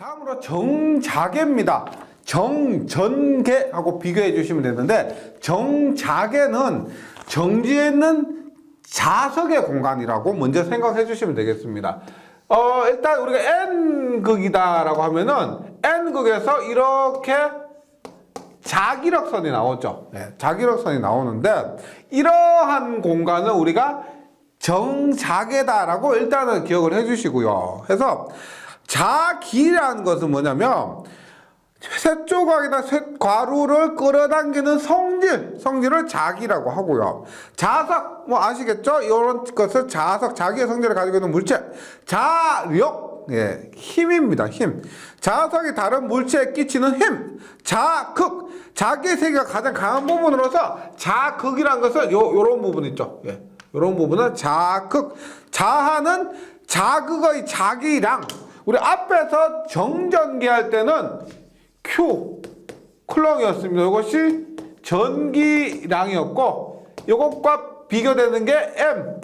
다음으로 정자계입니다. 정전계하고 비교해 주시면 되는데, 정자계는 정지에 있는 자석의 공간이라고 먼저 생각해 주시면 되겠습니다. 일단 우리가 n극이다라고 하면은 n극에서 이렇게 자기력선이 나오죠. 네, 자기력선이 나오는데, 이러한 공간은 우리가 정자계다라고 일단은 기억을 해 주시고요. 그래서 자기라는 것은 뭐냐면 세 조각이나 세 괄호를 끌어당기는 성질을 자기라고 하고요. 자석, 뭐 아시겠죠? 이런 것을 자석, 자기의 성질을 가지고 있는 물체. 자력, 예, 힘입니다. 힘. 자석이 다른 물체에 끼치는 힘. 자극, 자기의 세계가 가장 강한 부분으로서 자극이라는 것을 요런 부분 있죠. 예, 요런 부분은 자극. 자하는 자극의 자기랑. 우리 앞에서 정전기 할 때는 Q 쿨렁이었습니다. 이것이 전기량이었고, 이것과 비교되는 게 M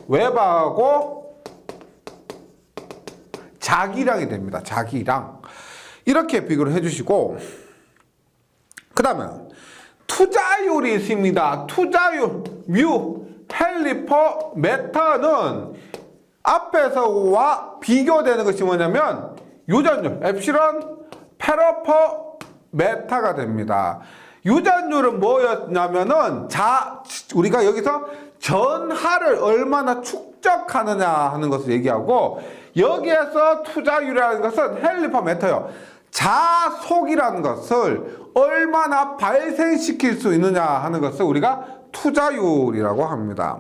웨바하고 자기량이 됩니다. 자기량. 이렇게 비교를 해주시고, 그 다음에 투자율이 있습니다. 투자율 뮤 헬리퍼 메타는 앞에서와 비교되는 것이 뭐냐면 유전율 엡실론 페러퍼 메타가 됩니다. 유전율은 뭐였냐면은 우리가 여기서 전하를 얼마나 축적하느냐 하는 것을 얘기하고, 여기에서 투자율이라는 것은 헬리퍼 메타요. 자속이라는 것을 얼마나 발생시킬 수 있느냐 하는 것을 우리가 투자율이라고 합니다.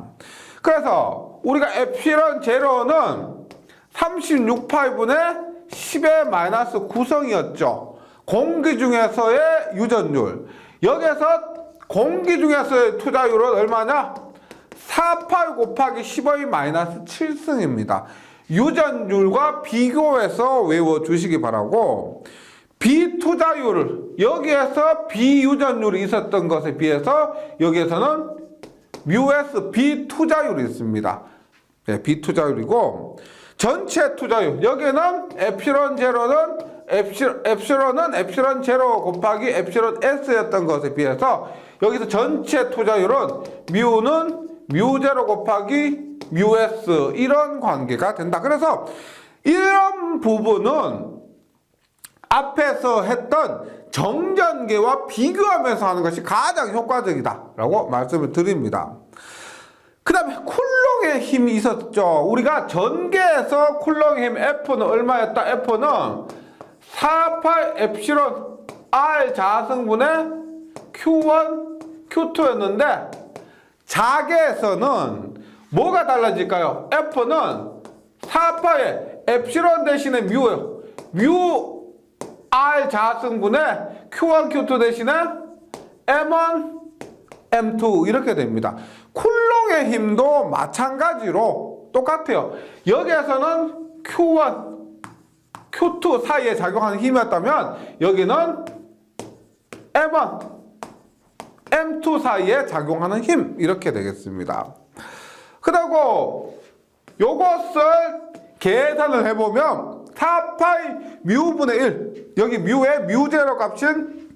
그래서 우리가 에피런 제로는 36파이분의 10의 마이너스 9성이었죠. 공기 중에서의 유전율. 여기에서 공기 중에서의 투자율은 얼마냐? 4파이 곱하기 10의 마이너스 7승입니다. 유전율과 비교해서 외워주시기 바라고, 비투자율을 여기에서 비유전율이 있었던 것에 비해서 여기에서는 뮤S 비투자율이 있습니다. 네, 비투자율이고, 전체 투자율 여기는 에피론 제로는 엡실론은 엡실론 제로 곱하기 엡실론 S였던 것에 비해서 여기서 전체 투자율은 뮤는 뮤 제로 곱하기 뮤 S, 이런 관계가 된다. 그래서 이런 부분은 앞에서 했던 정전계와 비교하면서 하는 것이 가장 효과적이다라고 말씀을 드립니다. 그 다음에 쿨롱의 힘이 있었죠. 우리가 전계에서 쿨롱의 힘 F는 얼마였다? F는 4파이 엡실론 R 자승분의 Q1, Q2였는데, 자계에서는 뭐가 달라질까요? F는 4파의 엡실론 대신에 뮤예요. 뮤 R 자승분의 Q1, Q2 대신에 M1, M2 이렇게 됩니다. 쿨롱의 힘도 마찬가지로 똑같아요. 여기에서는 Q1, Q2 사이에 작용하는 힘이었다면 여기는 M1, M2 사이에 작용하는 힘, 이렇게 되겠습니다. 그리고 요것을 계산을 해보면 4파이 뮤분의 1, 여기 뮤의 뮤제로 값인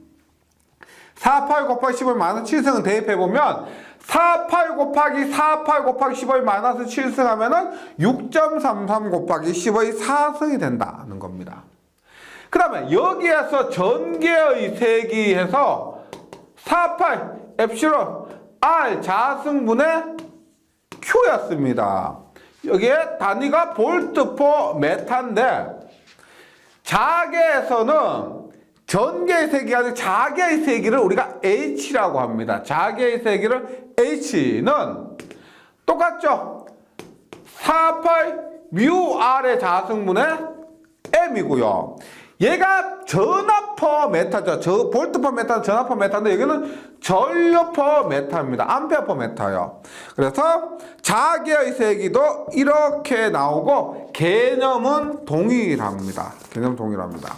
4파이 곱하기 10을 마이너스 7승을 대입해보면 4파이 곱하기 4파이 곱하기 10의 마이너스 7승 하면은 6.33 곱하기 10의 4승이 된다는 겁니다. 그 다음에 여기에서 전계의 세기에서 4파이 엡실론 R 자승분의 Q였습니다. 여기에 단위가 볼트 퍼 메타인데, 자계에서는 전계의 세기가 아니라 자계의 세기를 우리가 H라고 합니다. 자계의 세기를 H는 똑같죠? 4파이 뮤 R의 자승분의 M이고요. 얘가 전압 퍼 메타죠. 볼트 퍼 메타는 전압 퍼 메타인데, 여기는 전류 퍼 메타입니다. 암페어 퍼 메타요. 그래서 자계의 세기도 이렇게 나오고, 개념은 동일합니다. 개념 동일합니다.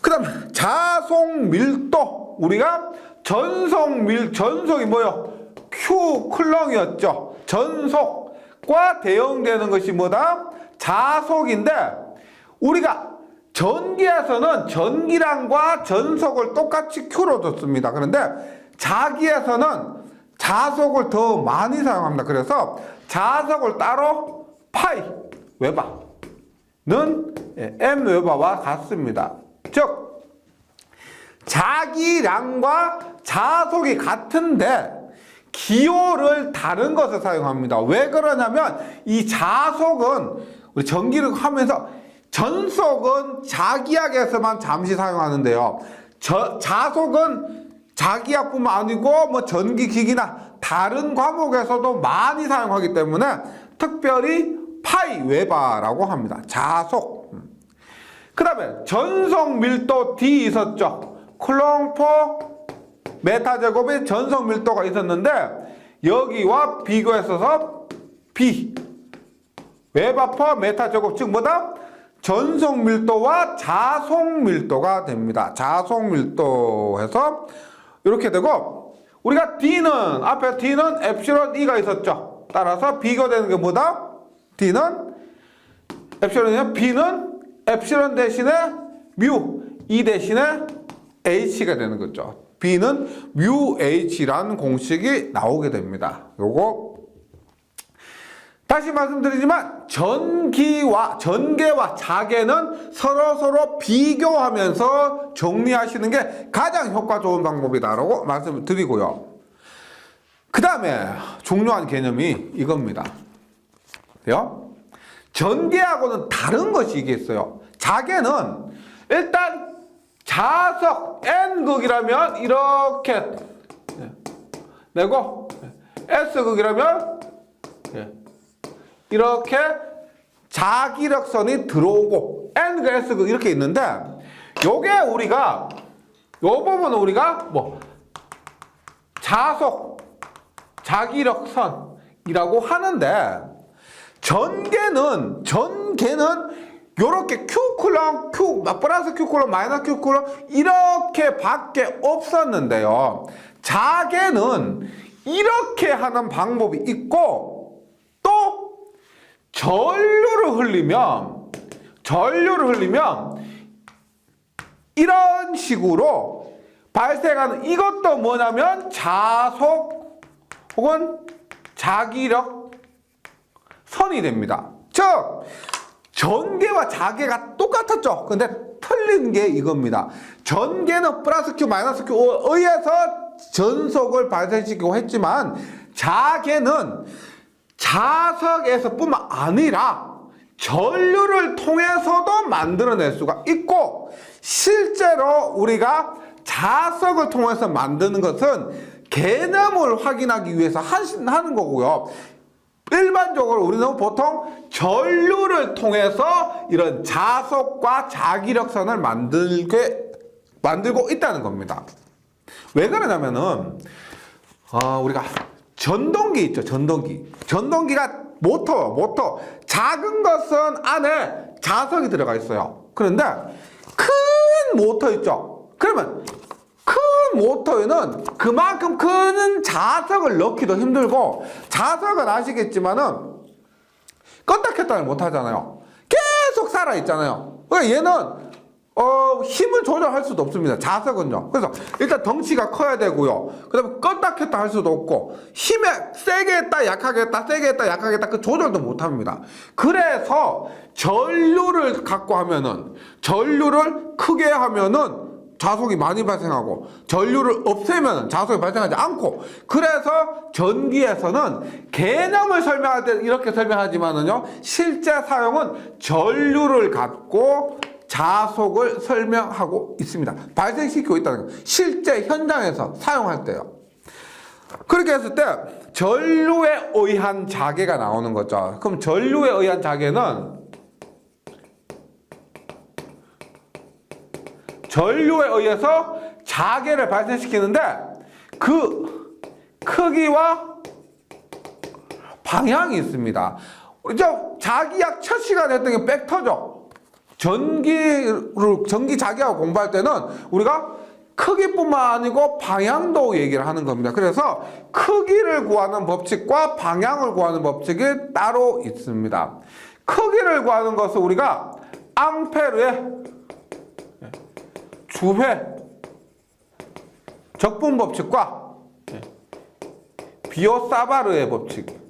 그 다음 자속 밀도. 우리가 전속이 뭐요? Q 쿨렁이었죠. 전속과 대응되는 것이 뭐다? 자속인데, 우리가 전기에서는 전기량과 전속을 똑같이 Q로 뒀습니다. 그런데 자기에서는 자속을 더 많이 사용합니다. 그래서 자속을 따로 파이 웨바는 m 웨바와 같습니다. 즉 자기량과 자속이 같은데 기호를 다른 것을 사용합니다. 왜 그러냐면 이 자속은 우리 전기를 하면서 전속은 자기약에서만 잠시 사용하는데요. 자속은 자기약뿐만 아니고 뭐 전기기기나 다른 과목에서도 많이 사용하기 때문에 특별히 파이 웨바라고 합니다. 자속. 그 다음에 전속 밀도 D 있었죠. 쿨롱 퍼 메타 제곱의 전속 밀도가 있었는데 여기와 비교했어서 B 웨바 퍼 메타 제곱, 즉 뭐다? 전속 밀도와 자속 밀도가 됩니다. 자속 밀도해서 이렇게 되고, 우리가 D는 앞에 D는 엡실론 E가 있었죠. 따라서 비교되는 게 뭐다? D는 엡실론이면 B는 엡실론 대신에 뮤, E 대신에 H가 되는 거죠. B는 뮤 H라는 공식이 나오게 됩니다. 요거 다시 말씀드리지만 전개와 자개는 서로 비교하면서 정리하시는 게 가장 효과 좋은 방법이다라고 말씀을 드리고요. 그 다음에 중요한 개념이 이겁니다. 전개하고는 다른 것이 이게 있어요. 자개는 일단 자석 N극이라면 이렇게 내고 S극이라면 이렇게 자기력선이 들어오고 N극, S극 이렇게 있는데, 요게 우리가 요 부분은 우리가 뭐 자속 자기력선이라고 하는데, 전개는 요렇게 Q 쿨럼, Q 플러스 Q 쿨럼, 마이너스 Q 쿨럼 이렇게 밖에 없었는데요. 자개는 이렇게 하는 방법이 있고, 또 전류를 흘리면 이런 식으로 발생하는 이것도 뭐냐면 자속 혹은 자기력 선이 됩니다. 즉 전개와 자개가 똑같았죠. 근데 틀린 게 이겁니다. 전개는 플러스 Q 마이너스 Q에 의해서 전속을 발생시키고 했지만, 자개는 자석에서 뿐만 아니라 전류를 통해서도 만들어낼 수가 있고, 실제로 우리가 자석을 통해서 만드는 것은 개념을 확인하기 위해서 하는 거고요. 일반적으로 우리는 보통 전류를 통해서 이런 자석과 자기력선을 만들고 있다는 겁니다. 왜 그러냐면은 우리가 전동기 있죠. 전동기가 모터 작은 것은 안에 자석이 들어가 있어요. 그런데 큰 모터 있죠. 그러면 큰 모터에는 그만큼 큰 자석을 넣기도 힘들고, 자석은 아시겠지만은 껐다 켰다를 못 하잖아요. 계속 살아 있잖아요. 그러니까 얘는 힘을 조절할 수도 없습니다. 자석은요. 그래서 일단 덩치가 커야 되고요. 그 다음에 껐다 켰다 할 수도 없고, 힘에 세게 했다 약하게 했다 세게 했다 약하게 했다 그 조절도 못 합니다. 그래서 전류를 갖고 하면은, 전류를 크게 하면은 자속이 많이 발생하고, 전류를 없애면 자속이 발생하지 않고, 그래서 전기에서는 개념을 설명할 때 이렇게 설명하지만은요, 실제 사용은 전류를 갖고 자속을 설명하고 있습니다. 발생시키고 있다는 거. 실제 현장에서 사용할 때요. 그렇게 했을 때 전류에 의한 자개가 나오는 거죠. 그럼 전류에 의한 자개는 전류에 의해서 자개를 발생시키는데, 그 크기와 방향이 있습니다. 자기약 첫 시간에 했던 게 벡터죠. 전기 자기하고 공부할 때는 우리가 크기뿐만 아니고 방향도 얘기를 하는 겁니다. 그래서 크기를 구하는 법칙과 방향을 구하는 법칙이 따로 있습니다. 크기를 구하는 것은 우리가 앙페르의 주회 적분 법칙과 비오사바르의 법칙.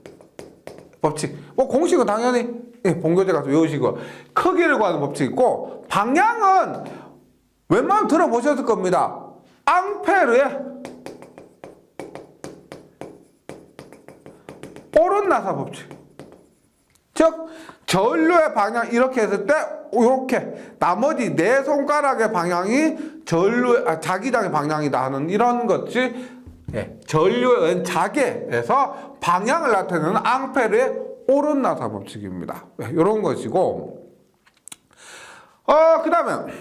뭐 공식은 당연히 본교재 가서 외우시고, 크기를 구하는 법칙이 있고, 방향은 웬만하면 들어보셨을 겁니다. 앙페르의 오른나사 법칙. 즉 전류의 방향 이렇게 했을 때 이렇게 나머지 네 손가락의 방향이 자기장의 방향이다 하는 이런 것이 전류의 자계에서 방향을 나타내는 앙페르의 오른나사 법칙입니다. 이런 것이고, 그 다음에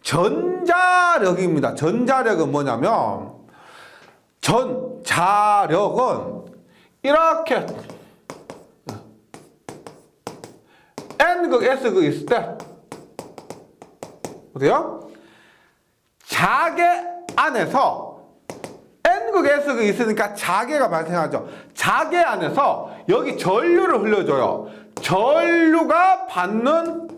전자력입니다. 전자력은 뭐냐면, 전자력은 이렇게 N극, S극 있을 때 어때요? 자계 안에서 N극, S극이 있으니까 자계가 발생하죠. 자계 안에서 여기 전류를 흘려줘요. 전류가 받는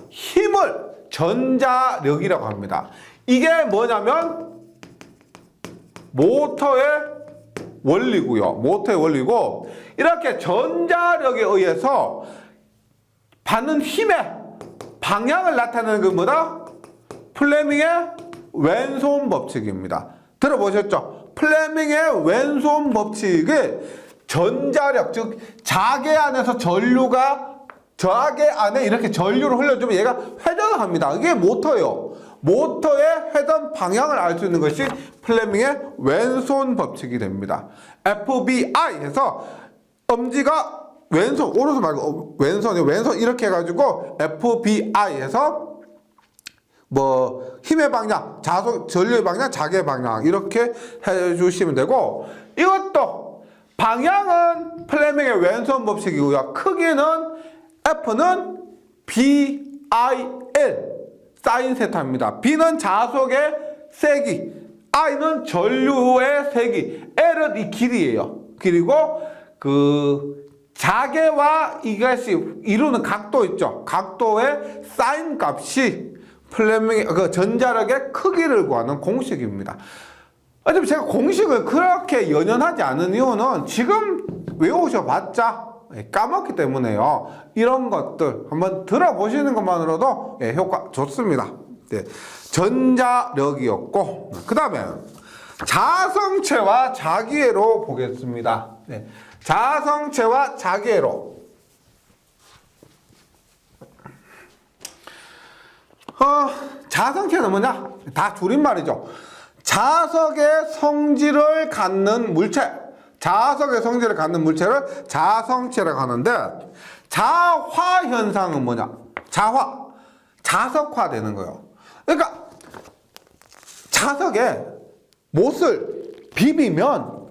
힘을 전자력이라고 합니다. 이게 뭐냐면 모터의 원리고요. 모터의 원리고, 이렇게 전자력에 의해서 받는 힘의 방향을 나타내는 게 뭐다? 플레밍의 왼손 법칙입니다. 들어보셨죠? 플레밍의 왼손 법칙은 전자력, 즉 자계 안에서 전류가 자계 안에 이렇게 전류를 흘려주면 얘가 회전을 합니다. 이게 모터예요. 모터의 회전 방향을 알 수 있는 것이 플레밍의 왼손 법칙이 됩니다. FBI 해서 엄지가 왼손, 오른손 말고 왼손 이렇게 해가지고 FBI에서 뭐 힘의 방향, 전류의 방향, 자계의 방향 이렇게 해주시면 되고, 이것도 방향은 플레밍의 왼손 법칙이고요. 크기는 F는 BIL 사인 세타입니다. B는 자속의 세기, I는 전류의 세기, L은 이 길이에요. 그리고 그 자계와 이것이 이루는 각도 있죠. 각도의 사인 값이 플레밍의 그 전자력의 크기를 구하는 공식입니다. 어차피 제가 공식을 그렇게 연연하지 않은 이유는 지금 외우셔봤자 까먹기 때문에요. 이런 것들 한번 들어보시는 것만으로도 효과 좋습니다. 전자력이었고, 그 다음에 자성체와 자기애로 보겠습니다. 자성체와 자기애로. 자성체는 뭐냐? 다 줄임말이죠. 자석의 성질을 갖는 물체, 자석의 성질을 갖는 물체를 자성체라고 하는데, 자화 현상은 뭐냐? 자석화되는 거예요. 그러니까 자석에 못을 비비면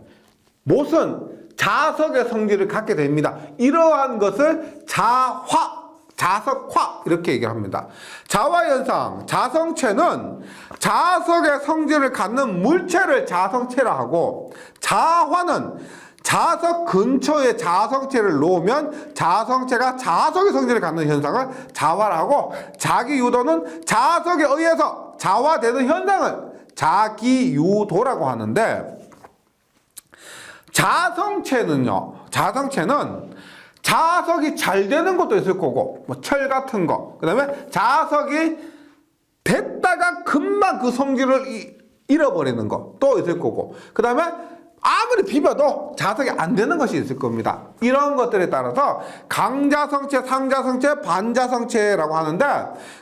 못은 자석의 성질을 갖게 됩니다. 이러한 것을 자석화 이렇게 얘기합니다. 자화현상, 자성체는 자석의 성질을 갖는 물체를 자성체라 하고, 자화는 자석 근처에 자성체를 놓으면 자성체가 자석의 성질을 갖는 현상을 자화라고, 자기유도는 자석에 의해서 자화되는 현상을 자기유도라고 하는데, 자성체는 자석이 잘 되는 것도 있을 거고, 뭐 철 같은 거, 그 다음에 자석이 됐다가 금방 그 성질을 잃어버리는 거 또 있을 거고, 그 다음에 아무리 비벼도 자석이 안 되는 것이 있을 겁니다. 이런 것들에 따라서 강자성체, 상자성체, 반자성체라고 하는데,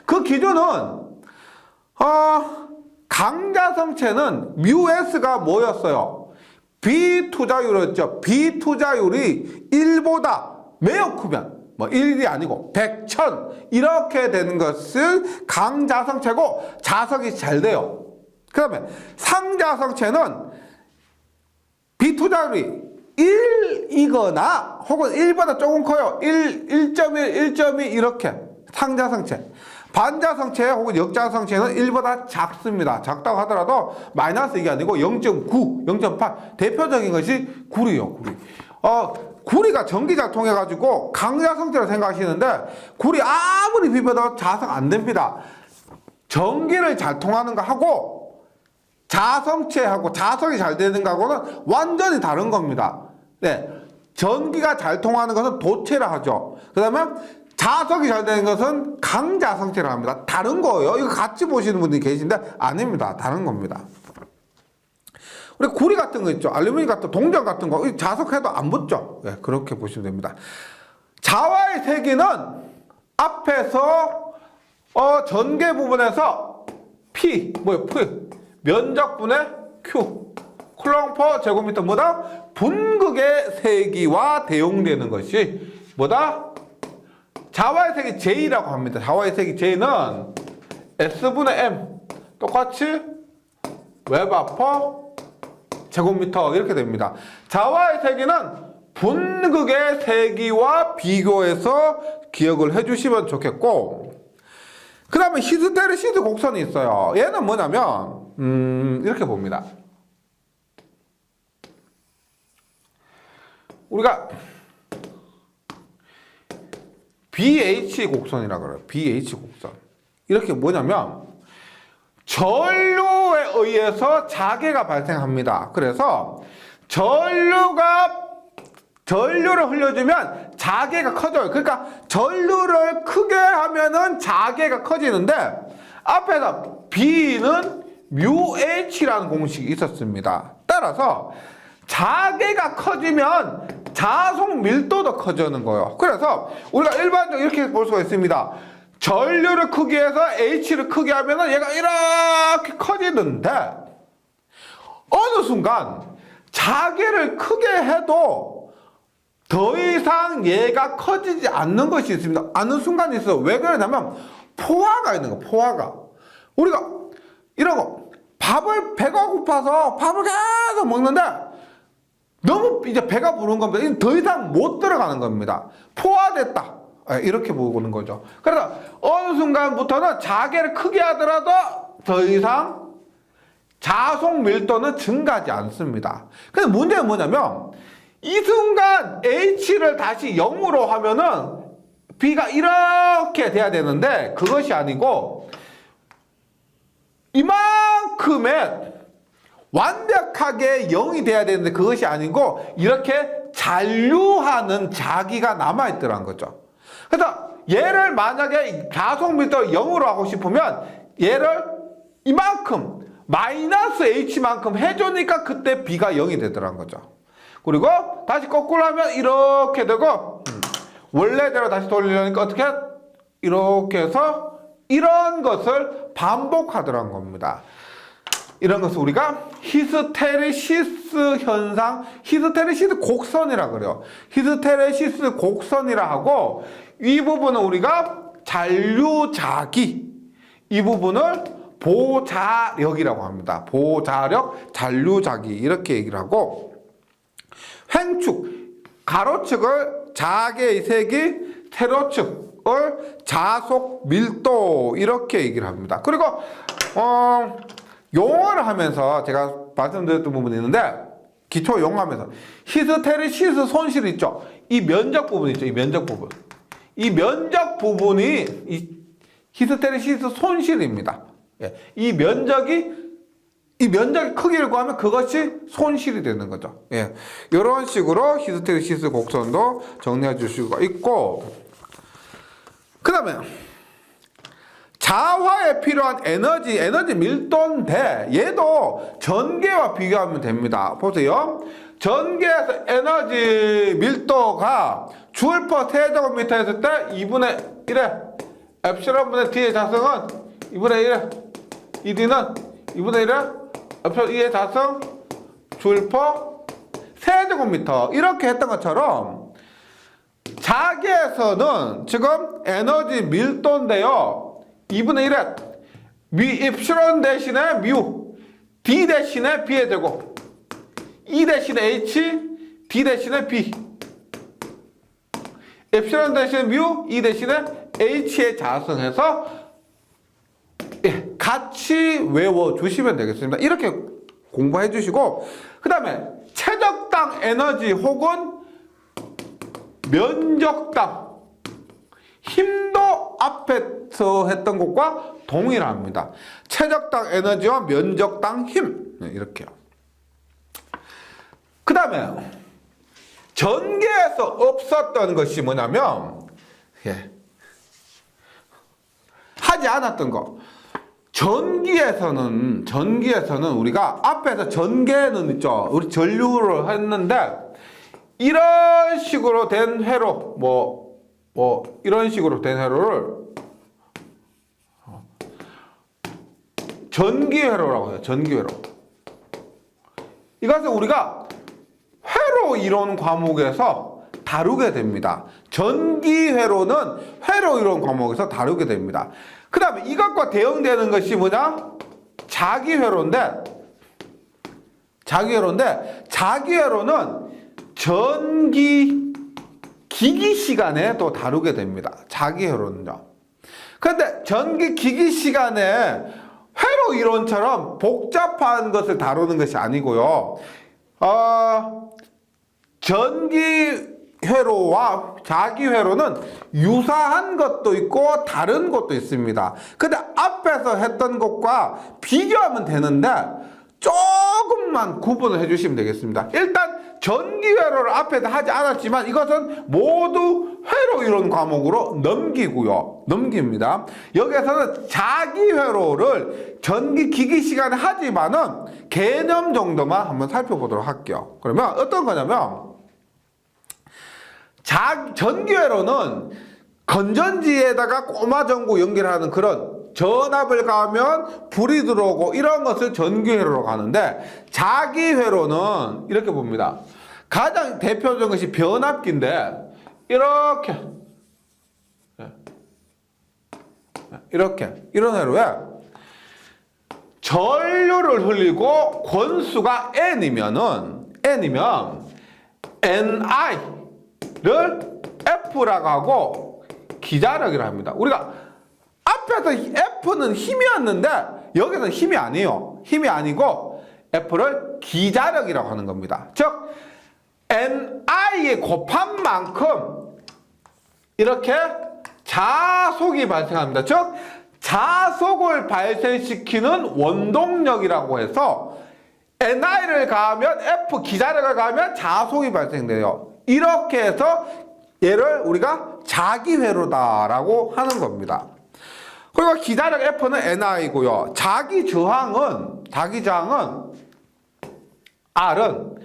그 기준은 강자성체는 μs가 뭐였어요? 비투자율이었죠. 비투자율이 1보다 매우 크면, 뭐 1이 아니고 100, 1000 이렇게 되는 것을 강자성체고, 자석이 잘 돼요. 그 다음에 상자성체는 비투자율이 1이거나 혹은 1보다 조금 커요. 1.1, 1.2 이렇게 상자성체. 반자성체 혹은 역자성체는 1보다 작습니다. 작다고 하더라도 마이너스 이게 아니고 0.9, 0.8 대표적인 것이 구리요. 구리. 구리가 전기 잘 통해가지고 강자 성체를 생각하시는데 구리 아무리 비벼도 자성 안 됩니다. 전기를 잘 통하는 거 하고 자성체하고 자성이 잘 되는 거하고는 완전히 다른 겁니다. 네, 전기가 잘 통하는 것은 도체라 하죠. 그 다음에 자석이 잘 되는 것은 강자성체라 합니다. 다른 거예요. 이거 같이 보시는 분들이 계신데 아닙니다. 다른 겁니다. 우리 구리 같은 거 있죠. 알루미늄 같은 동전 같은 거 자석해도 안 붙죠. 네, 그렇게 보시면 됩니다. 자와의 세기는 앞에서 전개 부분에서 P 뭐예요? P 면적분의 Q 쿨럼퍼 제곱미터 뭐다? 분극의 세기와 대용되는 것이 뭐다? 자와의 세기 J라고 합니다. 자와의 세기 J는 S분의 M 똑같이 웹아퍼 제곱미터 이렇게 됩니다. 자와의 세기는 분극의 세기와 비교해서 기억을 해주시면 좋겠고, 그 다음에 히스테르시스 곡선이 있어요. 얘는 뭐냐면 이렇게 봅니다. 우리가 BH 곡선이라 그래요. BH 곡선. 이렇게 뭐냐면 전류에 의해서 자개가 발생합니다. 그래서 전류를 흘려주면 자개가 커져요. 그러니까 전류를 크게 하면은 자개가 커지는데 앞에서 B는 μH라는 공식이 있었습니다. 따라서 자개가 커지면 자속 밀도도 커지는 거예요. 그래서 우리가 일반적으로 이렇게 볼 수가 있습니다. 전류를 크게 해서 H를 크게 하면 얘가 이렇게 커지는데 어느 순간 자개를 크게 해도 더 이상 얘가 커지지 않는 것이 있습니다. 않는 순간이 있어요. 왜 그러냐면 포화가 있는 거예요. 포화가. 우리가 이런 거 배가 고파서 밥을 계속 먹는데 너무 이제 배가 부른 겁니다. 더 이상 못 들어가는 겁니다. 포화됐다. 이렇게 보는 거죠. 그래서 어느 순간부터는 자개를 크게 하더라도 더 이상 자속 밀도는 증가하지 않습니다. 근데 문제는 뭐냐면 이 순간 H를 다시 0으로 하면은 B가 이렇게 돼야 되는데 그것이 아니고 이만큼의 완벽하게 0이 돼야 되는데 그것이 아니고 이렇게 잔류하는 자기가 남아있더란 거죠. 그래서 얘를 만약에 자속 밀도 0으로 하고 싶으면 얘를 이만큼 마이너스 H만큼 해주니까 그때 B가 0이 되더란 거죠. 그리고 다시 거꾸로 하면 이렇게 되고 원래대로 다시 돌리려니까 어떻게? 이렇게 해서 이런 것을 반복하더란 겁니다. 이런 것을 우리가 히스테레시스 현상, 히스테레시스 곡선이라 그래요. 히스테레시스 곡선이라 하고 이 부분은 우리가 잔류자기, 이 부분을 보자력이라고 합니다. 보자력, 잔류자기 이렇게 얘기를 하고 횡축, 가로축을 자개의 세기, 세로축을 자속 밀도 이렇게 얘기를 합니다. 그리고 용어를 하면서 제가 말씀드렸던 부분이 있는데 기초 용어하면서 히스테레시스 손실 있죠. 이 면적 부분 있죠. 이 면적 부분. 이 면적 부분이 이 히스테레시스 손실입니다. 예. 이 면적이 크기를 구하면 그것이 손실이 되는 거죠. 예. 이런 식으로 히스테레시스 곡선도 정리해 줄 수가 있고, 그 다음에 자화에 필요한 에너지 밀도인데 얘도 전개와 비교하면 됩니다. 보세요. 전개에서 에너지 밀도가 줄 퍼 세제곱미터 했을 때 2분의 1에 엡실론 분의 D의 자성은 2분의 1에 이 D는 2분의 1에 엡실론 2의 자성 줄 퍼 세제곱미터 이렇게 했던 것처럼 자기에서는 지금 에너지 밀도인데요. 2분의 1에 엡실론 대신에 뮤, D 대신에 B의 제곱, E 대신에 H, D 대신에 B, 엡실론 대신에 뮤, E 대신에 H의 자성해서 같이 외워주시면 되겠습니다. 이렇게 공부해 주시고, 그 다음에 최적당 에너지 혹은 면적당 힘도 앞에서 했던 것과 동일합니다. 최적당 에너지와 면적당 힘. 이렇게요. 그 다음에 전기에서 없었던 것이 뭐냐면 하지 않았던 거. 전기에서는 우리가 앞에서 전개는 있죠. 우리 전류를 했는데 이런 식으로 된 회로 이런 식으로 된 회로를 전기회로라고 해요. 전기회로. 이것은 우리가 회로 이론 과목에서 다루게 됩니다. 전기회로는 회로 이론 과목에서 다루게 됩니다. 그 다음에 이것과 대응되는 것이 뭐냐? 자기회로인데 자기회로는 전기 기기 시간에 또 다루게 됩니다. 자기회로는요. 그런데 전기 기기 시간에 회로 이론처럼 복잡한 것을 다루는 것이 아니고요. 전기회로와 자기회로는 유사한 것도 있고 다른 것도 있습니다. 근데 앞에서 했던 것과 비교하면 되는데 조금만 구분을 해주시면 되겠습니다. 일단 전기회로를 앞에서 하지 않았지만 이것은 모두 회로 이론 과목으로 넘깁니다. 여기에서는 자기회로를 전기기기 시간에 하지만은 개념 정도만 한번 살펴보도록 할게요. 그러면 어떤 거냐면 전기회로는 건전지에다가 꼬마 전구 연결하는 그런 전압을 가하면 불이 들어오고 이런 것을 전기회로로 가는데 자기회로는 이렇게 봅니다. 가장 대표적인 것이 변압기인데 이런 회로에 전류를 흘리고 권수가 N이면 Ni를 F라고 하고 기자력이라 합니다. 우리가 앞에서 F는 힘이었는데 여기는 힘이 아니에요. 힘이 아니고 F를 기자력이라고 하는 겁니다. 즉 Ni에 곱한 만큼 이렇게 자속이 발생합니다. 즉 자속을 발생시키는 원동력이라고 해서 Ni를 가하면 F 기자력을 가하면 자속이 발생돼요. 이렇게 해서 얘를 우리가 자기회로다라고 하는 겁니다. 그리고 기자력 F는 Ni고요. 자기저항은 R은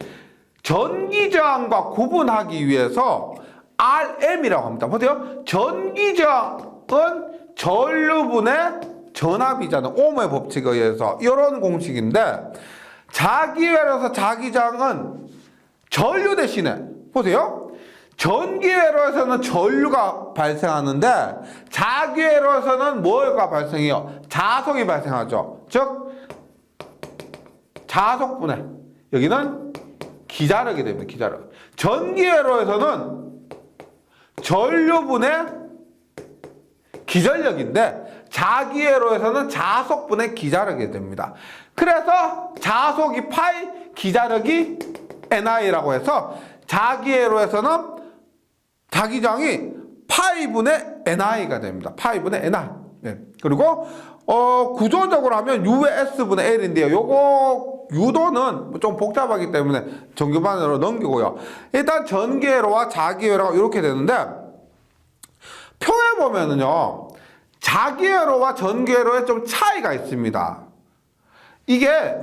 전기저항과 구분하기 위해서 RM이라고 합니다. 보세요. 전기저항은 전류분의 전압이잖아요. ohm의 법칙에 의해서 이런 공식인데 자기회로에서 자기저항은 전류 대신에 보세요. 전기회로에서는 전류가 발생하는데 자기회로에서는 뭐가 발생해요? 자속이 발생하죠. 즉 자속분해 여기는 기자력이 됩니다. 기자력. 전기회로에서는 전류분의 기전력인데 자기회로에서는 자속분의 기자력이 됩니다. 그래서 자속이 파이, 기자력이 Ni라고 해서 자기회로에서는 자기저항이 파이분의 Ni가 됩니다. 파이분의 Ni. 네. 그리고 구조적으로 하면 U의 S분의 L인데요. 요거 유도는 좀 복잡하기 때문에 정규반으로 넘기고요. 일단 전기회로와 자기회로가 이렇게 되는데 표에 보면은요. 자기회로와 전기회로에 좀 차이가 있습니다. 이게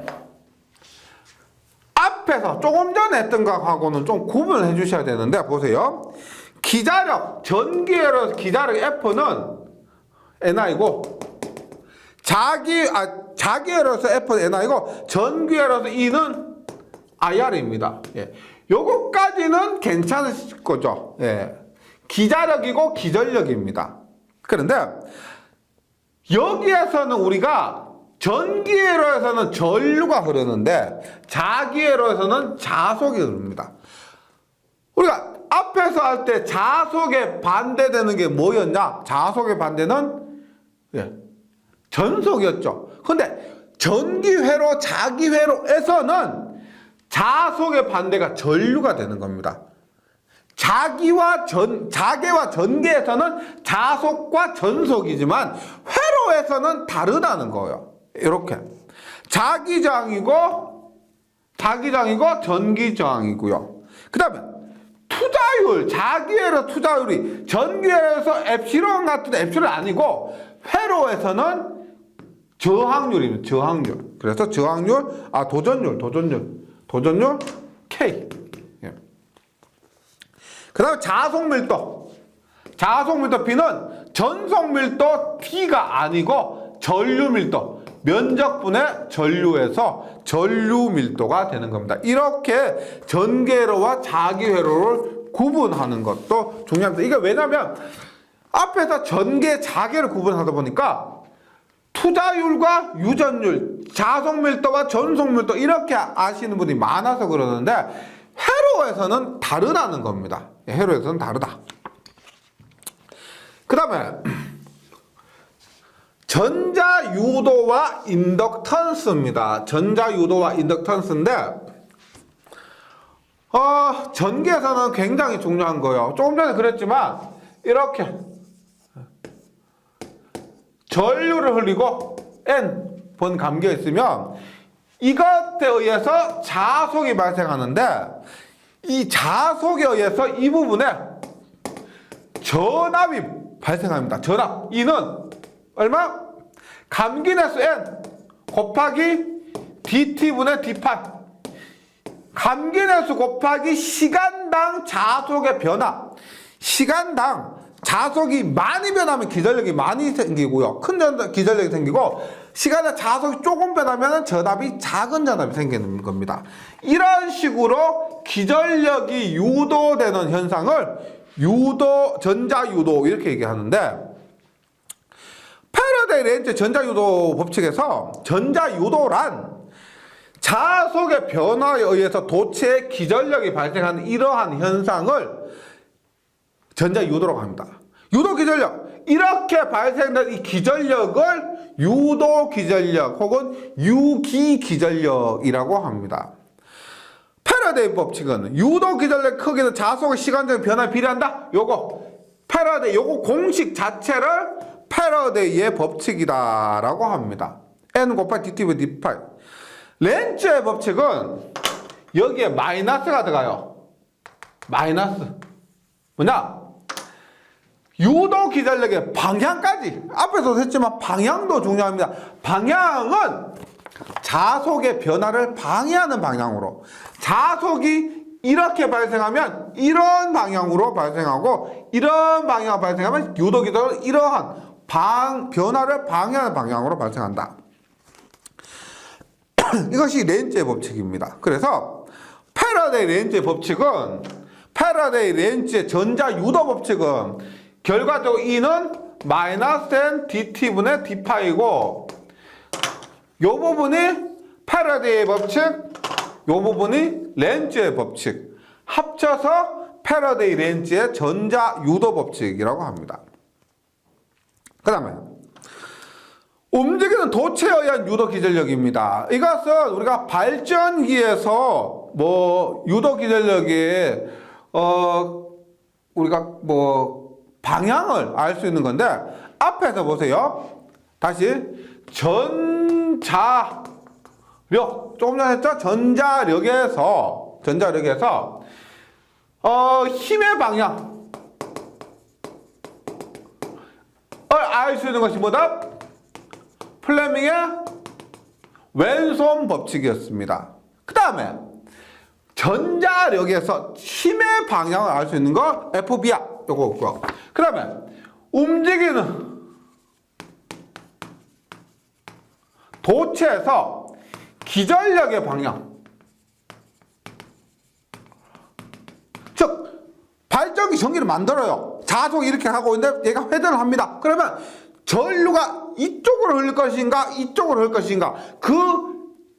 앞에서 조금 전에 했던 것하고는 좀 구분을 해 주셔야 되는데 보세요. 기자력, 전기회로에서 기자력 F는 Ni고 자기회로에서 F는 Ni고 전기회로에서 E는 IR입니다. 예. 요거까지는 괜찮으실 거죠. 예. 기자력이고 기전력입니다. 그런데 여기에서는 우리가 전기회로에서는 전류가 흐르는데 자기회로에서는 자속이 흐릅니다. 우리가 앞에서 할 때 자속에 반대되는 게 뭐였냐? 자속의 반대는 전속이었죠. 근데 전기회로, 자기회로에서는 자속의 반대가 전류가 되는 겁니다. 자개와 전개에서는 자속과 전속이지만 회로에서는 다르다는 거예요. 이렇게 자기장이고 전기저항이고요. 그 다음에 투자율, 자기회로 투자율이 전기회에서 엡실론 같은 엡실론 아니고 회로에서는 저항률입니다. 저항률. 그래서 저항률, 도전율 K. 예. 그 다음에 자속밀도 B는 전속밀도 T가 아니고 전류밀도, 면적분의 전류에서 전류밀도가 되는 겁니다. 이렇게 전개회로와 자기회로를 구분하는 것도 중요합니다. 이게 왜냐면 앞에서 전개, 자개를 구분하다 보니까 투자율과 유전율, 자속밀도와 전속밀도 이렇게 아시는 분이 많아서 그러는데 회로에서는 다르다는 겁니다. 회로에서는 다르다. 그 다음에 전자유도와 인덕턴스입니다. 전자유도와 인덕턴스인데 전기에서는 굉장히 중요한 거예요. 조금 전에 그랬지만 이렇게 전류를 흘리고 N번 감겨 있으면 이것에 의해서 자속이 발생하는데 이 자속에 의해서 이 부분에 전압이 발생합니다. 전압. E는 얼마? 감기내수 N 곱하기 dt분의 d파이. 감기내수 곱하기 시간당 자속의 변화. 시간당 자속이 많이 변하면 기전력이 많이 생기고요. 큰 기전력이 생기고 시간당 자속이 조금 변하면 전압이 작은 전압이 생기는 겁니다. 이런 식으로 기전력이 유도되는 현상을 전자유도 이렇게 얘기하는데 패러데이 렌즈 전자유도 법칙에서 전자유도란 자속의 변화에 의해서 도체의 기전력이 발생하는 이러한 현상을 전자유도라고 합니다. 유도기전력, 이렇게 발생된 이 기전력을 유도기전력 혹은 유기기전력이라고 합니다. 패러데이 법칙은 유도기전력 크기는 자속의 시간적인 변화에 비례한다. 요거 공식 자체를 패러데이의 법칙이다라고 합니다. N 곱하기 dt분의 d파이. 렌즈의 법칙은 여기에 마이너스가 들어가요. 마이너스. 뭐냐? 유도 기전력의 방향까지. 앞에서도 했지만 방향도 중요합니다. 방향은 자속의 변화를 방해하는 방향으로. 자속이 이렇게 발생하면 이런 방향으로 발생하고 이런 방향으로 발생하면 유도 기전력은 이러한 변화를 방해하는 방향으로 발생한다. 이것이 렌즈의 법칙입니다. 그래서 패러데이 렌즈의 법칙은 패러데이 렌즈의 전자유도 법칙은 결과적으로 E는 마이너스 N dt분의 d파이고 요 부분이 패러데이의 법칙, 요 부분이 렌즈의 법칙 합쳐서 패러데이 렌즈의 전자유도 법칙이라고 합니다. 그 다음에 움직이는 도체에 의한 유도 기전력입니다. 이것은 우리가 발전기에서 유도 기전력의 우리가 방향을 알 수 있는 건데 앞에서 보세요. 다시 전자력 조금 전에 했죠? 전자력에서 힘의 방향 알 수 있는 것이 뭐다? 플레밍의 왼손 법칙이었습니다. 그 다음에 전자력에서 힘의 방향을 알 수 있는 거 FB야. 요거 없고요. 그 다음에 움직이는 도체에서 기전력의 방향. 즉 발전기 전기를 만들어요. 자석이 이렇게 하고 있는데 얘가 회전을 합니다. 그러면 전류가 이쪽으로 흘릴 것인가 이쪽으로 흘릴 것인가 그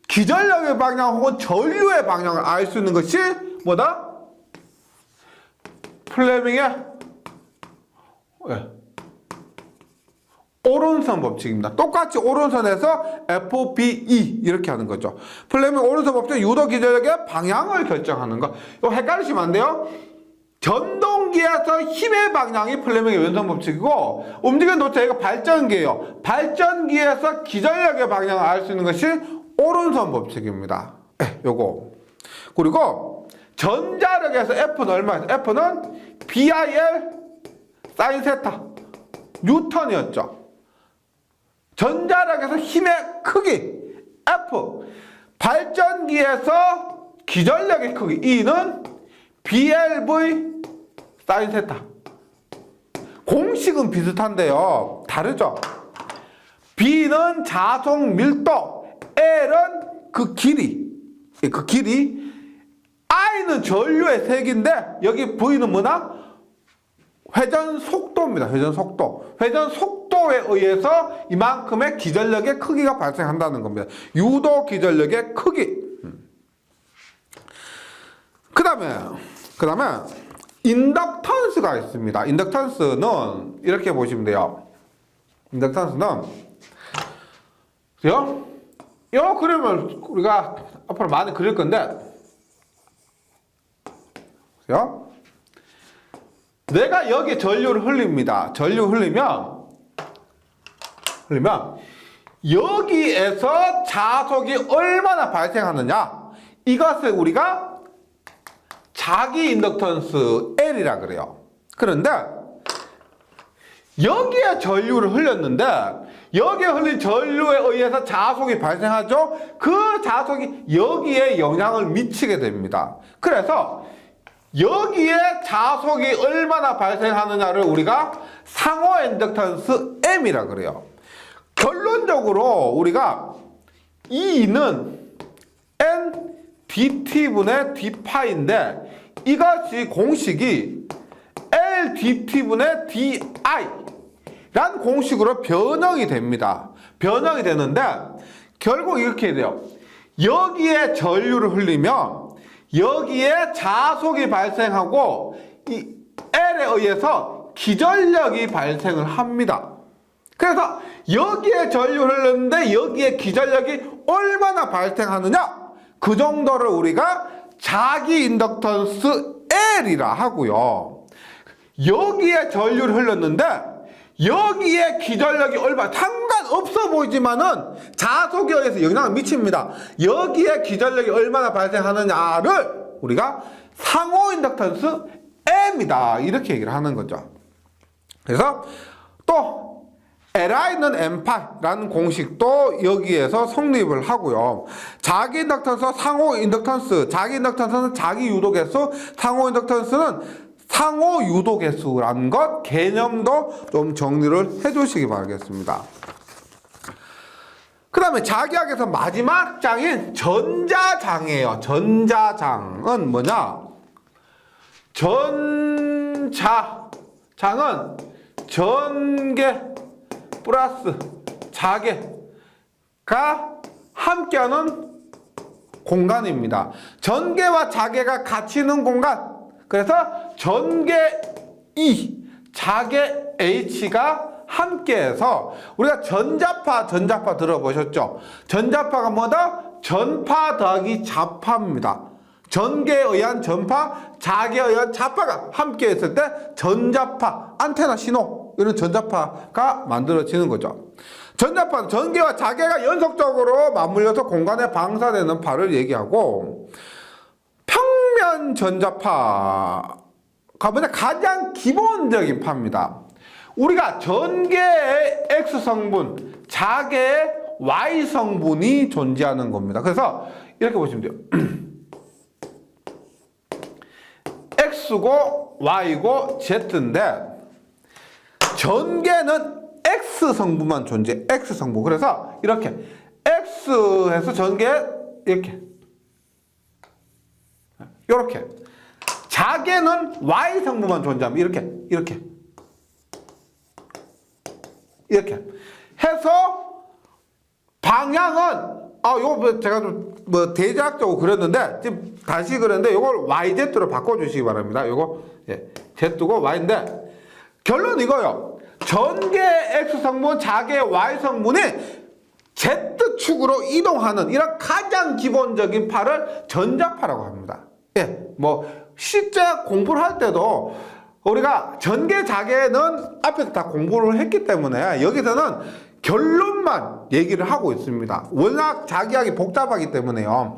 기전력의 방향 혹은 전류의 방향을 알 수 있는 것이 뭐다? 플레밍의 오른손 법칙입니다. 똑같이 오른손에서 FBE 이렇게 하는 거죠. 플레밍 오른손 법칙 유도 기전력의 방향을 결정하는 거. 이거 헷갈리시면 안 돼요. 전동기에서 힘의 방향이 플레밍의 왼손 법칙이고, 움직이는 도체가 발전기예요. 발전기에서 기전력의 방향을 알 수 있는 것이 오른손 법칙입니다. 요거. 그리고 전자력에서 F는 얼마였어요? F는 BIL 사인 세타 뉴턴이었죠. 전자력에서 힘의 크기 F, 발전기에서 기전력의 크기 E는 BLV 사인 세타. 공식은 비슷한데요, 다르죠. B는 자속 밀도, L은 그 길이, I는 전류의 색인데 여기 V는 뭐나? 회전 속도입니다. 회전 속도. 회전 속도에 의해서 이만큼의 기전력의 크기가 발생한다는 겁니다. 유도 기전력의 크기. 그 다음에 인덕턴스가 있습니다. 인덕턴스는 이렇게 보시면 돼요. 인덕턴스는 요 그림을 우리가 앞으로 많이 그릴 건데, 내가 여기 전류를 흘립니다. 전류 흘리면 여기에서 자속이 얼마나 발생하느냐, 이것을 우리가 자기 인덕턴스 L이라 그래요. 그런데 여기에 전류를 흘렸는데 여기에 흘린 전류에 의해서 자속이 발생하죠. 그 자속이 여기에 영향을 미치게 됩니다. 그래서 여기에 자속이 얼마나 발생하느냐를 우리가 상호 인덕턴스 M이라 그래요. 결론적으로 우리가 E는 N dt분의 d파인데 이것이 공식이 L dt분의 di 라는 공식으로 변형이 됩니다. 변형이 되는데 결국 이렇게 돼요. 여기에 전류를 흘리면 여기에 자속이 발생하고 이 L에 의해서 기전력이 발생을 합니다. 그래서 여기에 전류를 흘렸는데 여기에 기전력이 얼마나 발생하느냐, 그 정도를 우리가 자기 인덕턴스 L이라 하고요. 여기에 전류를 흘렸는데 여기에 기전력이 얼마 상관없어 보이지만은 자속에 의해서 영향을 미칩니다. 여기에 기전력이 얼마나 발생하느냐를 우리가 상호 인덕턴스 M이다, 이렇게 얘기를 하는 거죠. 그래서 또 Li는 N파라는 공식도 여기에서 성립을 하고요. 자기 인덕턴스, 상호 인덕턴스, 자기 인덕턴스는 자기 유도개수, 상호 인덕턴스는 상호 유도개수라는 것 개념도 좀 정리를 해주시기 바라겠습니다. 그 다음에 자기학에서 마지막 장인 전자장이에요. 전자장은 뭐냐? 전자장은 전개 플러스 자개가 함께하는 공간입니다. 전개와 자개가 같이 있는 공간. 그래서 전개 E, 자개 H가 함께해서 우리가 전자파 들어보셨죠? 전자파가 뭐다? 전파 더하기 자파입니다. 전개에 의한 전파, 자개에 의한 자파가 함께 했을 때 전자파, 안테나 신호, 이런 전자파가 만들어지는 거죠. 전자파는 전개와 자개가 연속적으로 맞물려서 공간에 방사되는 파를 얘기하고, 평면 전자파가 뭐냐? 가장 기본적인 파입니다. 우리가 전개의 X성분, 자개의 Y성분이 존재하는 겁니다. 그래서 이렇게 보시면 돼요. X고 Y고 Z인데 전개는 X성분만 존재해. X성분. 그래서 이렇게 X에서 전개 이렇게 자개는 Y성분만 존재합니다. 이렇게 해서 방향은 요거 제가 좀 대략적으로 그렸는데 지금 다시 그렸는데 요걸 YZ로 바꿔주시기 바랍니다. 요거 Z고 Y인데 결론 이거요. 전개 X성분, 자개 Y성분이 Z축으로 이동하는 이런 가장 기본적인 파를 전자파라고 합니다. 실제 공부를 할 때도 우리가 전개 자개는 앞에서 다 공부를 했기 때문에 여기서는 결론만 얘기를 하고 있습니다. 워낙 자기하기 복잡하기 때문에요.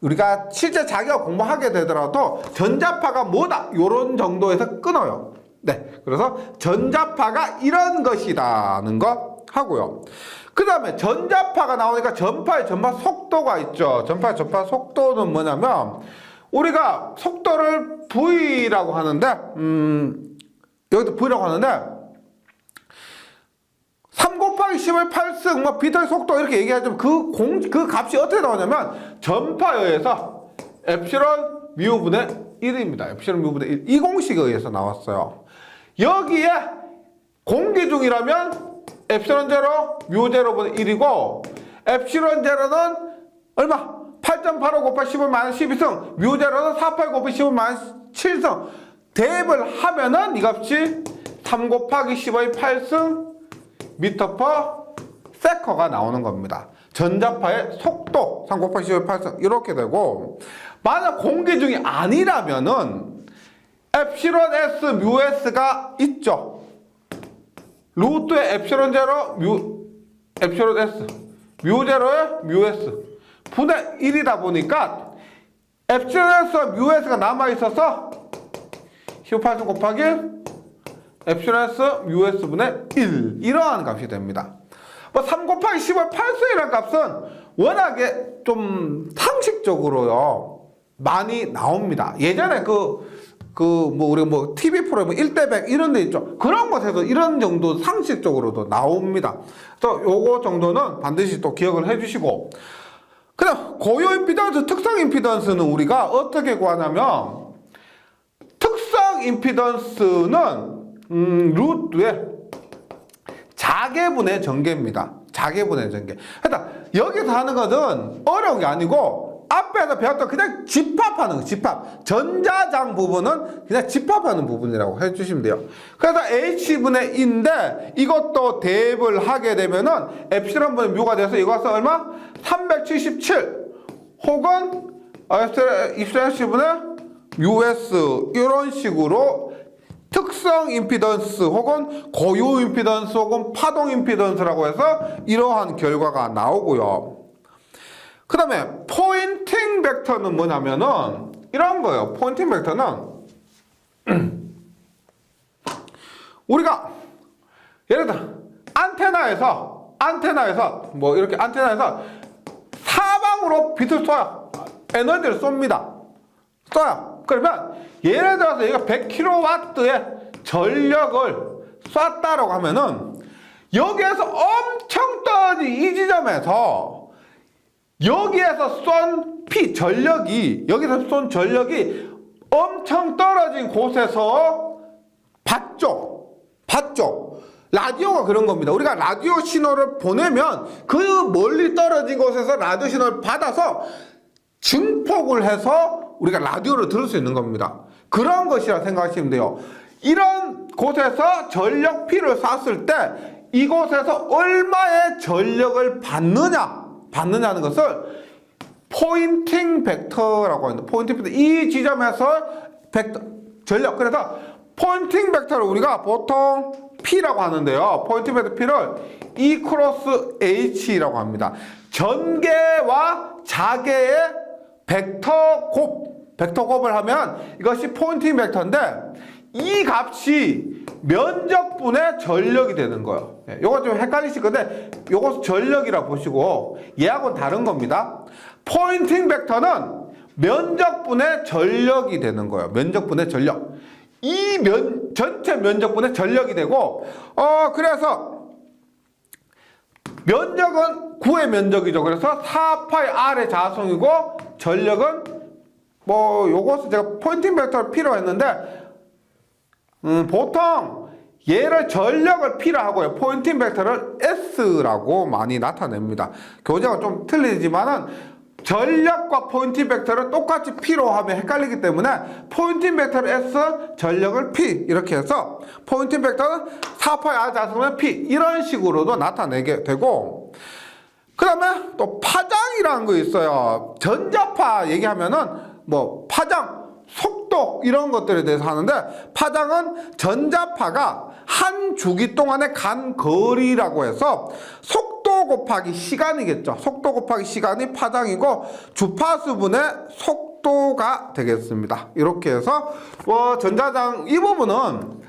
우리가 실제 자기가 공부하게 되더라도 전자파가 뭐다 이런 정도에서 끊어요. 네, 그래서 전자파가 이런 것이다는 거 하고요. 그 다음에 전자파가 나오니까 전파 속도가 있죠. 전파 속도는 뭐냐면 우리가 속도를 V라고 하는데 여기도 V라고 하는데 3 곱하기 10의 8승 뭐 비트의 속도 이렇게 얘기하지만 그 값이 어떻게 나오냐면 전파에 의해서 엡실론 뮤분의 1입니다. 엡실론 뮤분의 1. 이 공식에 의해서 나왔어요. 여기에 공기 중이라면 엡실론 제로 뮤 제로분의 1이고 엡실론 제로는 얼마? 8.85 곱하기 15 마이너스 12승 뮤 제로는 48 곱하기 15 마이너스 7승 대입을 하면은 이 값이 3 곱하기 15의 8승 미터 퍼 세커가 나오는 겁니다. 전자파의 속도 3 곱하기 15의 8승 이렇게 되고 만약 공기 중이 아니라면은 엡실론 S 뮤 S가 있죠. 루트의 엡실론 제로 뮤 엡실론 S 뮤 제로의 뮤 S 분의 1이다 보니까 엡실론 S와 뮤 S가 남아있어서 18승 곱하기 엡실론 S 뮤 S 분의 1 이러한 값이 됩니다. 뭐 3 곱하기 10의 8승이라는 값은 워낙에 좀 상식적으로요 많이 나옵니다. 예전에 우리가 TV 프로그램 1대 100 이런 데 있죠. 그런 곳에서 이런 정도 상식적으로도 나옵니다. 그래서 요거 정도는 반드시 또 기억을 해 주시고 그 다음 고유 임피던스, 특성 임피던스는 우리가 어떻게 구하냐면 특성 임피던스는 루트의 자개분의 전개입니다. 자개분의 전개. 그러니까 여기서 하는 것은 어려운 게 아니고 앞에서 배웠던 그냥 집합하는 거, 집합. 전자장 부분은 그냥 집합하는 부분이라고 해주시면 돼요. 그래서 H분의 2인데 이것도 대입을 하게 되면은 엡실론분의 뮤가 돼서 이것은 얼마? 377 혹은 입실론 C분의 US 이런 식으로 특성 임피던스 혹은 고유 임피던스 혹은 파동 임피던스라고 해서 이러한 결과가 나오고요. 그 다음에 포인팅 벡터는 뭐냐면은 이런 거예요. 포인팅 벡터는 우리가 예를 들어 안테나에서 뭐 이렇게 안테나에서 사방으로 빛을 쏴요. 에너지를 쏩니다. 쏴요. 그러면 예를 들어서 얘가 100kW의 전력을 쐈다라고 하면은 여기에서 엄청 떨어진 이 지점에서 여기에서 쏜 여기서 쏜 전력이 엄청 떨어진 곳에서 봤죠. 라디오가 그런 겁니다. 우리가 라디오 신호를 보내면 그 멀리 떨어진 곳에서 라디오 신호를 받아서 증폭을 해서 우리가 라디오를 들을 수 있는 겁니다. 그런 것이라 생각하시면 돼요. 이런 곳에서 전력 P를 쐈을 때 이곳에서 얼마의 전력을 받느냐는 것을 포인팅 벡터라고 하는데 포인팅 벡터 이 지점에서 전력 그래서 포인팅 벡터를 우리가 보통 P라고 하는데요. 포인팅 벡터 P를 E 크로스 H라고 합니다. 전개와 자개의 벡터곱을 하면 이것이 포인팅 벡터인데 이 값이 면적분의 전력이 되는 거예요. 요거 좀 헷갈리실 건데 요거 전력이라 보시고 얘하고는 다른 겁니다. 포인팅 벡터는 면적분의 전력이 되는 거예요. 면적분의 전력. 전체 면적분의 전력이 되고 그래서 면적은 9의 면적이죠. 그래서 4파이 R의 자성이고 전력은 뭐 요것은 제가 포인팅 벡터를 P로 했는데 보통 얘를 전력을 P로 하고요. 포인팅 벡터를 S라고 많이 나타냅니다. 교재가 좀 틀리지만은 전력과 포인팅 벡터를 똑같이 P로 하면 헷갈리기 때문에 포인팅 벡터를 S, 전력을 P 이렇게 해서 포인팅 벡터는 4파이 R 자성은 P 이런 식으로도 나타내게 되고 그 다음에 또 파장이라는 거 있어요. 전자파 얘기하면은 뭐 파장 속도 속도 이런 것들에 대해서 하는데, 파장은 전자파가 한 주기 동안에 간 거리라고 해서 속도 곱하기 시간이겠죠. 속도 곱하기 시간이 파장이고 주파수분의 속도가 되겠습니다. 이렇게 해서 전자장 이 부분은,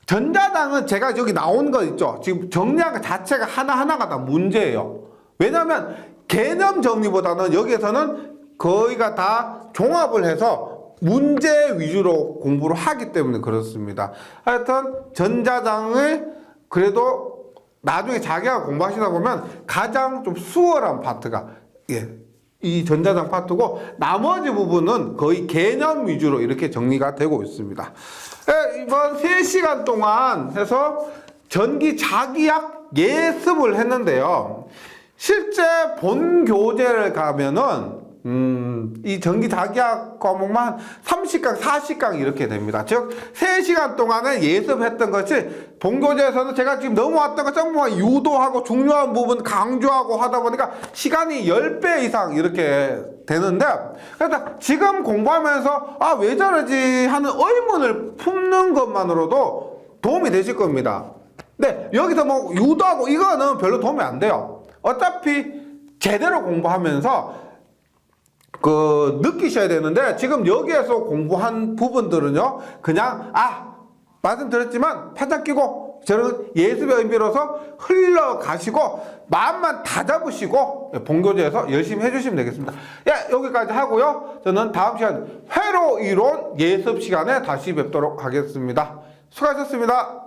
전자장은 제가 여기 나온 거 있죠. 지금 정리한 것 자체가 하나하나가 다 문제예요. 왜냐하면 개념 정리보다는 여기에서는 거의가 다 종합을 해서 문제 위주로 공부를 하기 때문에 그렇습니다. 하여튼 전자장을 그래도 나중에 자기가 공부하시다 보면 가장 좀 수월한 파트가 이 전자장 파트고, 나머지 부분은 거의 개념 위주로 이렇게 정리가 되고 있습니다. 이번 3시간 동안 해서 전기 자기약 예습을 했는데요. 실제 본 교재를 가면은 이 전기 자기약 과목만 30강, 40강 이렇게 됩니다. 즉 3시간 동안에 예습했던 것이 본 교재에서는 제가 지금 넘어왔던 거 전부 유도하고 중요한 부분 강조하고 하다 보니까 시간이 10배 이상 이렇게 되는데, 그래서 지금 공부하면서 왜 저러지 하는 의문을 품는 것만으로도 도움이 되실 겁니다. 근데 여기서 뭐 유도하고 이거는 별로 도움이 안 돼요. 어차피 제대로 공부하면서 느끼셔야 되는데, 지금 여기에서 공부한 부분들은요, 그냥 말씀드렸지만 파장 끼고 저는 예습의 의미로서 흘러가시고 마음만 다 잡으시고 본교재에서 열심히 해주시면 되겠습니다. 여기까지 하고요. 저는 다음 시간 회로 이론 예습 시간에 다시 뵙도록 하겠습니다. 수고하셨습니다.